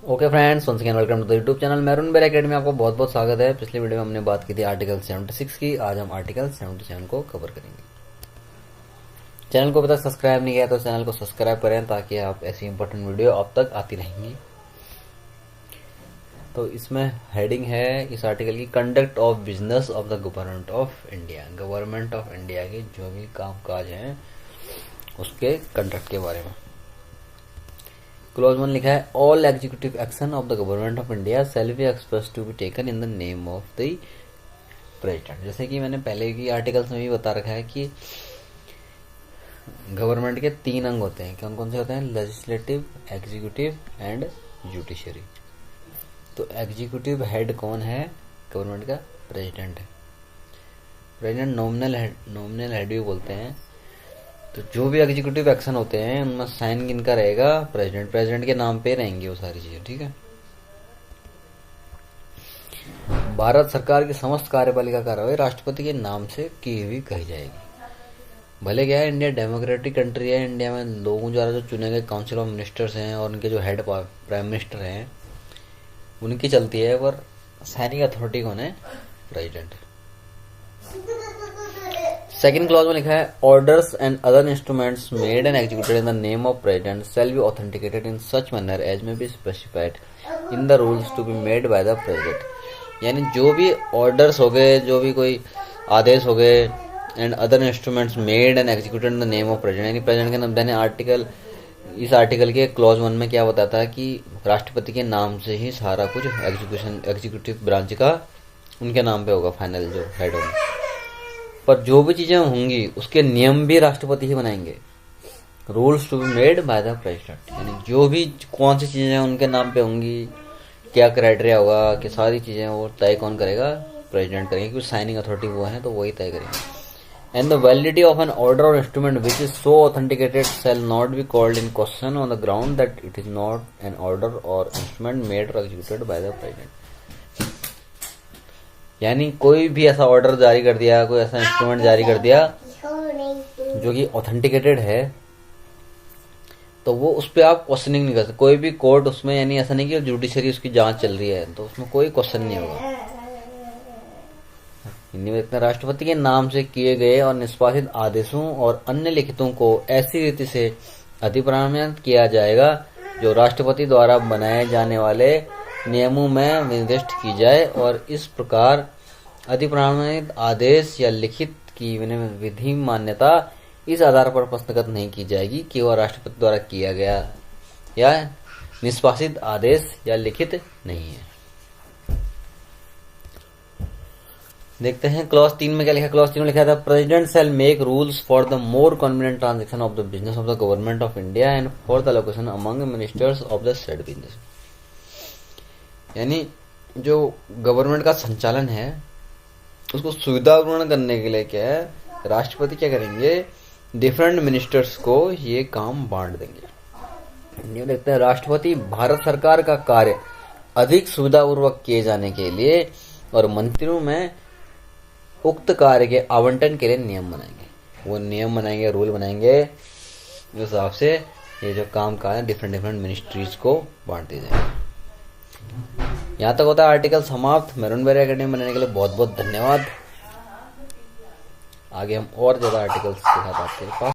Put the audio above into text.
Okay friends, once again welcome to the YouTube channel Maroon बेर Academy में आपको बहुत बहुत स्वागत है। पिछली वीडियो में हमने बात की थी आर्टिकल 76 की। आज हम आर्टिकल 77 को कवर करेंगे। चैनल को अभी तक सब्सक्राइब नहीं किया तो चैनल को सब्सक्राइब करें ताकि आप ऐसी इंपॉर्टेंट वीडियो अब तक आती रहेंगी। तो इसमें हेडिंग है इस आर्टिकल की, conduct of business of the government of India. Government of India के जो भी काम काज हैं उसके कंडक्ट के बारे में। क्लॉज 1 लिखा है, all executive action of the government of India shall be express to be taken in the name of the president. जैसे कि मैंने पहले की आर्टिकल्स में भी बता रखा है कि गवर्नमेंट के 3 अंग होते हैं। कौन कौन से होते हैं? Legislative, executive and judiciary. तो एग्जीक्यूटिव हेड कौन है गवर्नमेंट का? प्रेसिडेंट है। प्रेसिडेंट नॉमिनल हेड भी बोलते हैं। तो जो भी एग्जीक्यूटिव एक्शन होते हैं उनमें साइन किनका रहेगा? प्रेसिडेंट के नाम पे रहेंगी वो सारी चीजें। ठीक है। भारत सरकार की समस्त कार्यपालिका कार्रवाई राष्ट्रपति के नाम से की हुई कही जाएगी। भले क्या है, इंडिया डेमोक्रेटिक कंट्री है। इंडिया में लोगों द्वारा जो चुने गए काउंसिल ऑफ मिनिस्टर्स हैं और उनके जो हेड प्राइम मिनिस्टर हैं उनकी चलती है, पर साइनिंग अथॉरिटी कौन है? प्रेसिडेंट। सेकंड क्लॉज में लिखा है, orders and other instruments made and executed in the name of president shall be authenticated in such manner as may be specified in the rules to be made by the president. यानी जो भी orders हो गए, जो भी कोई आदेश हो गए, and other instruments made and executed in the name of president, यानी प्रेसिडेंट के नाम। इस आर्टिकल के क्लॉज 1 में क्या बताता है कि राष्ट्रपति के नाम से ही सारा कुछ एग्जीक्यूटिव ब्रांच का उनके नाम पे होगा, फाइनल जो हेड होंगे। पर जो भी चीजें होंगी उसके नियम भी राष्ट्रपति ही बनाएंगे। Rules to be made by the president, यानी जो भी कौन सी चीजें उनके नाम पे होंगी, क्या क्राइटेरिया होगा, कि सारी चीजें वो तय कौन करेगा? प्रेसिडेंट करेंगे, क्योंकि साइनिंग अथॉरिटी वो है तो वही तय करेंगे। And the validity of an order or instrument which is so authenticated shall not be called in question on the ground that it is not an order or instrument made or executed by the president. यानी कोई भी ऐसा order जारी कर दिया, कोई ऐसा instrument जारी कर दिया जो कि ऑथेंटिकेटेड है, तो वो उस पर आप क्वेश्चनिंग नहीं कर सकते। कोई भी कोर्ट उसमें, यानी ऐसा नहीं कि जुडिशरी उसकी जांच चल रही है तो उसमें कोई क्वेश्चन नहीं होगा। हिंदी में इतना, राष्ट्रपति के नाम से किए गए और निष्पादित आदेशों और अन्य लिखितों को ऐसी रीति से अधिप्रामाणित किया जाएगा जो राष्ट्रपति द्वारा बनाए जाने वाले नियमों में निर्दिष्ट की जाए, और इस प्रकार अधिप्रामाणित आदेश या लिखित की विधि मान्यता इस आधार पर प्रश्नगत नहीं की जाएगी कि वह राष्ट्रपति द्वारा किया गया या निष्पादित आदेश या लिखित नहीं है। देखते हैं क्लॉज 3 में क्या लिखा। क्लॉज 3 में लिखा था, president shell make rules for the more convenient transaction of the business of the government of India and for the location among ministers of the said business. यानी जो गवर्नमेंट का संचालन है उसको सुविधापूर्ण करने के लिए क्या है, राष्ट्रपति क्या करेंगे? डिफरेंट मिनिस्टर्स को ये काम बांट देंगे। देखते हैं, राष्ट्रपति भारत सरकार का कार्य अधिक सुविधापूर्वक किए जाने के लिए और मंत्रियों में उक्त कार्य के आवंटन के लिए नियम बनाएंगे। वो नियम बनाएंगे, रूल बनाएंगे, उस हिसाब से ये जो काम का है डिफरेंट मिनिस्ट्रीज को बांट दिए जाएंगे। यहाँ तक होता है आर्टिकल समाप्त। मैरून बेर एकेडमी बनाने के लिए बहुत बहुत धन्यवाद। आगे हम और ज्यादा आर्टिकल्स के साथ आपके पास